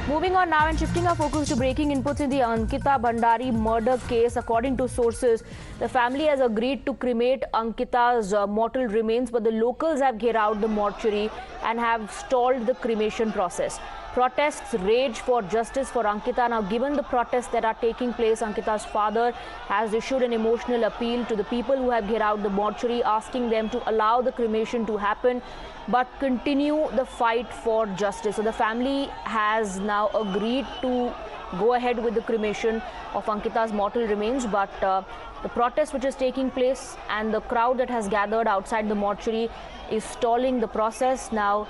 Moving on now and shifting our focus to breaking inputs in the Ankita Bhandari murder case. According to sources, the family has agreed to cremate Ankita's mortal remains, but the locals have geared out the mortuary and have stalled the cremation process. Protests rage for justice for Ankita. Now, given the protests that are taking place, Ankita's father has issued an emotional appeal to the people who have geared out the mortuary, asking them to allow the cremation to happen but continue the fight for justice. So the family has now agreed to go ahead with the cremation of Ankita's mortal remains, but the protest which is taking place and the crowd that has gathered outside the mortuary is stalling the process. Now,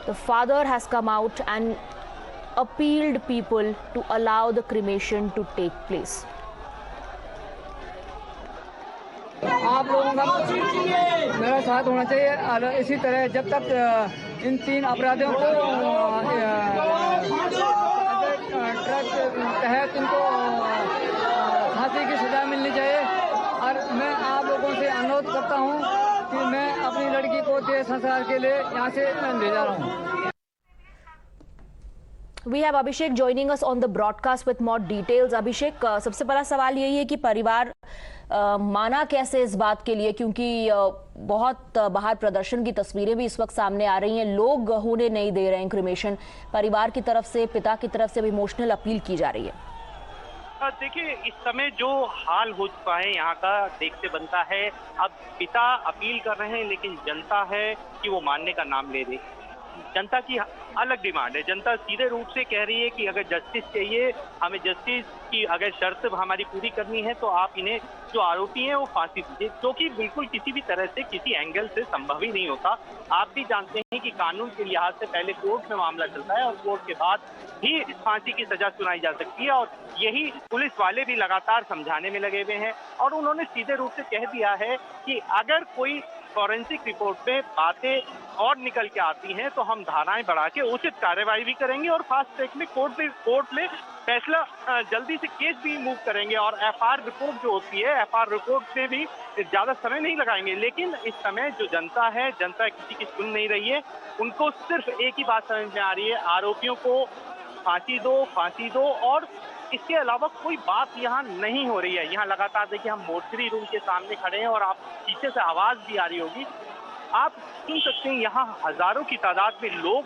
the father has come out and appealed people to allow the cremation to take place. आप लोगों का मेरा साथ होना चाहिए और इसी तरह जब तक इन तीन अपराधियों को ट्रक तहत इनको फांसी की सजा मिलनी चाहिए। और मैं आप लोगों से अनुरोध करता हूं कि मैं अपनी लड़की को देह संस्कार के लिए यहां से ले जा रहा हूं। We have Abhishek joining us on the broadcast with more details. Abhishek, सबसे पहला सवाल यही है कि परिवार माना कैसे इस बात के लिए, क्योंकि बहुत बाहर प्रदर्शन की तस्वीरें भी इस वक्त सामने आ रही हैं, लोग होने नहीं दे रहे हैं क्रिमेशन। परिवार की तरफ से, पिता की तरफ से भी इमोशनल अपील की जा रही है। देखिए, इस समय जो हाल हो चुका है यहाँ का देखते बनता है। अब पिता अपील कर रहे हैं, लेकिन जनता है कि वो मानने का नाम ले रही। जनता की अलग डिमांड है। जनता सीधे रूप से कह रही है कि अगर जस्टिस चाहिए, हमें जस्टिस की अगर शर्त हमारी पूरी करनी है तो आप इन्हें जो आरोपी हैं वो फांसी दीजिए, जो कि बिल्कुल किसी भी तरह से, किसी एंगल से संभव ही नहीं होता। आप भी जानते हैं कि कानून के लिहाज से पहले कोर्ट में मामला चलता है और कोर्ट के बाद ही फांसी की सजा सुनाई जा सकती है, और यही पुलिस वाले भी लगातार समझाने में लगे हुए हैं। और उन्होंने सीधे रूप से कह दिया है कि अगर कोई फॉरेंसिक रिपोर्ट में बातें और निकल के आती हैं तो हम धाराएं बढ़ा के उचित कार्रवाई भी करेंगे और फास्ट ट्रैक में कोर्ट में फैसला जल्दी से केस भी मूव करेंगे। और एफआईआर रिपोर्ट जो होती है, एफआईआर रिपोर्ट में भी ज्यादा समय नहीं लगाएंगे। लेकिन इस समय जो जनता है, जनता किसी की सुन नहीं रही है। उनको सिर्फ एक ही बात समझ में आ रही है, आरोपियों को फांसी दो, और इसके अलावा कोई बात यहाँ नहीं हो रही है। यहाँ लगातार देखिए, हम मोर्चरी रूम के सामने खड़े हैं और आप पीछे से आवाज भी आ रही होगी, आप सुन सकते हैं। यहाँ हजारों की तादाद में लोग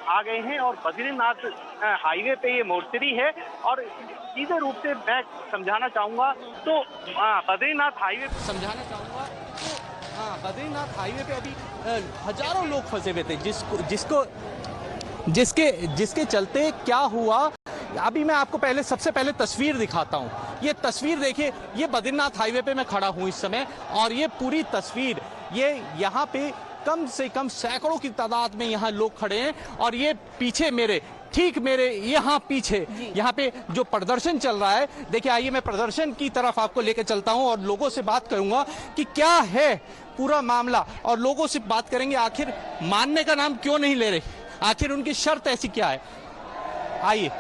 आ गए हैं और बद्रीनाथ हाईवे पे ये मोर्चरी है। और सीधे रूप से मैं समझाना चाहूंगा तो बद्रीनाथ हाईवे पे अभी हजारों लोग फंसे हुए थे, जिसके चलते क्या हुआ, अभी मैं आपको सबसे पहले तस्वीर दिखाता हूं। ये तस्वीर देखिए, ये बद्रीनाथ हाईवे पे मैं खड़ा हूं इस समय, और ये पूरी तस्वीर, ये यहाँ पे कम से कम सैकड़ों की तादाद में यहाँ लोग खड़े हैं। और ये पीछे मेरे यहाँ पीछे यहाँ पे जो प्रदर्शन चल रहा है, देखिए आइए मैं प्रदर्शन की तरफ आपको लेकर चलता हूं और लोगों से बात करूंगा कि क्या है पूरा मामला, और लोगों से बात करेंगे आखिर मानने का नाम क्यों नहीं ले रहे, आखिर उनकी शर्त ऐसी क्या है। आइए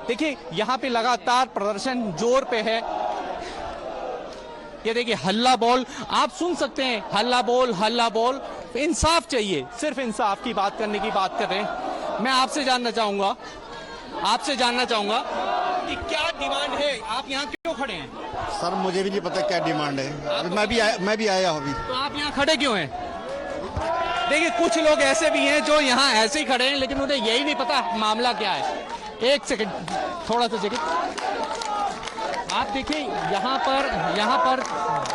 देखिए, यहाँ पे लगातार प्रदर्शन जोर पे है। ये देखिए, हल्ला बोल आप सुन सकते हैं, हल्ला बोल। इंसाफ चाहिए, सिर्फ इंसाफ की बात करने की बात कर रहे हैं। मैं आपसे जानना चाहूंगा कि क्या डिमांड है, आप यहाँ क्यों खड़े हैं? सर मुझे भी नहीं पता क्या डिमांड है, मैं भी आया हूँ अभी। तो आप यहाँ खड़े क्यों हैं? देखिए, कुछ लोग ऐसे भी हैं जो यहाँ ऐसे ही खड़े हैं, लेकिन उन्हें यही नहीं पता मामला क्या है। एक सेकंड, थोड़ा सा सेकंड। आप देखिए यहाँ पर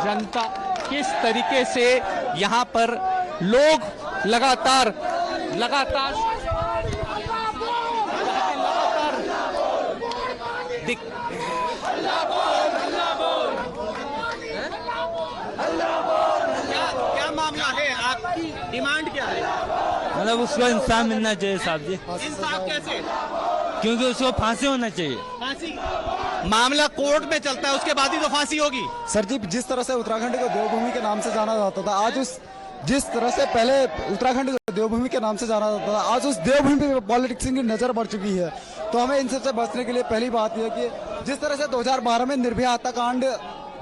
जनता किस तरीके से, यहाँ पर लोग लगातार क्या मामला है, आपकी डिमांड क्या है? मतलब उसको इंसाफ मिलना चाहिए साहब जी। इंसाफ कैसे? क्योंकि उसको फांसी होना चाहिए। फांसी मामला कोर्ट में चलता है, उसके बाद ही तो फांसी होगी। सर जी, जिस तरह से उत्तराखंड को देवभूमि के नाम से जाना जाता था, आज जिस तरह से पहले उत्तराखंड को देवभूमि के नाम से जाना जाता था, आज उस देवभूमि पे पॉलिटिक्स की नजर बढ़ चुकी है। तो हमें इन सबसे बचने के लिए पहली बात यह कि जिस तरह से 2012 में निर्भया हत्याकांड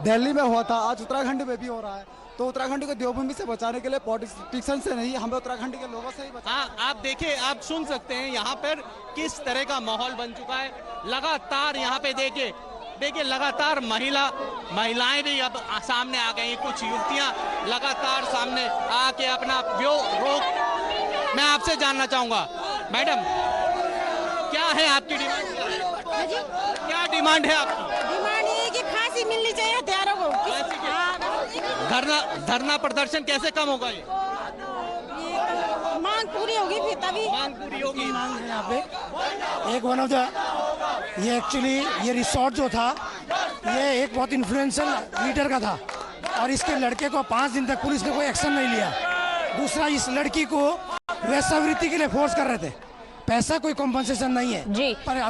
दिल्ली में हुआ था, आज उत्तराखंड में भी हो रहा है। तो उत्तराखंड को देवभूमि से बचाने के लिए पॉलिटिशियन से नहीं, हमें उत्तराखंड के लोगों से ही बचाना। हाँ, आप देखिए, आप सुन सकते हैं यहाँ पर किस तरह का माहौल बन चुका है। लगातार यहाँ पे देखिए लगातार महिलाएं भी अब सामने आ गई, कुछ युवतियां लगातार सामने आके अपना रोक। मैं आपसे जानना चाहूंगा, मैडम क्या है आपकी डिमांड? क्या डिमांड है आपकी? डिमांड ये है कि फांसी मिलनी चाहिए हत्यारों को। धरना प्रदर्शन कैसे कम होगा? ये मांग पूरी होगी, फिर तभी मांग पूरी होगी। मांग है यहाँ पे एक वन ऑफ द, ये एक्चुअली ये रिसोर्ट जो था ये एक बहुत इन्फ्लुएंशियल लीडर का था और इसके लड़के को 5 दिन तक पुलिस ने कोई एक्शन नहीं लिया। दूसरा, इस लड़की को वेश्यावृत्ति के लिए फोर्स कर रहे थे, पैसा कोई कॉम्पनसेशन नहीं है जी। पर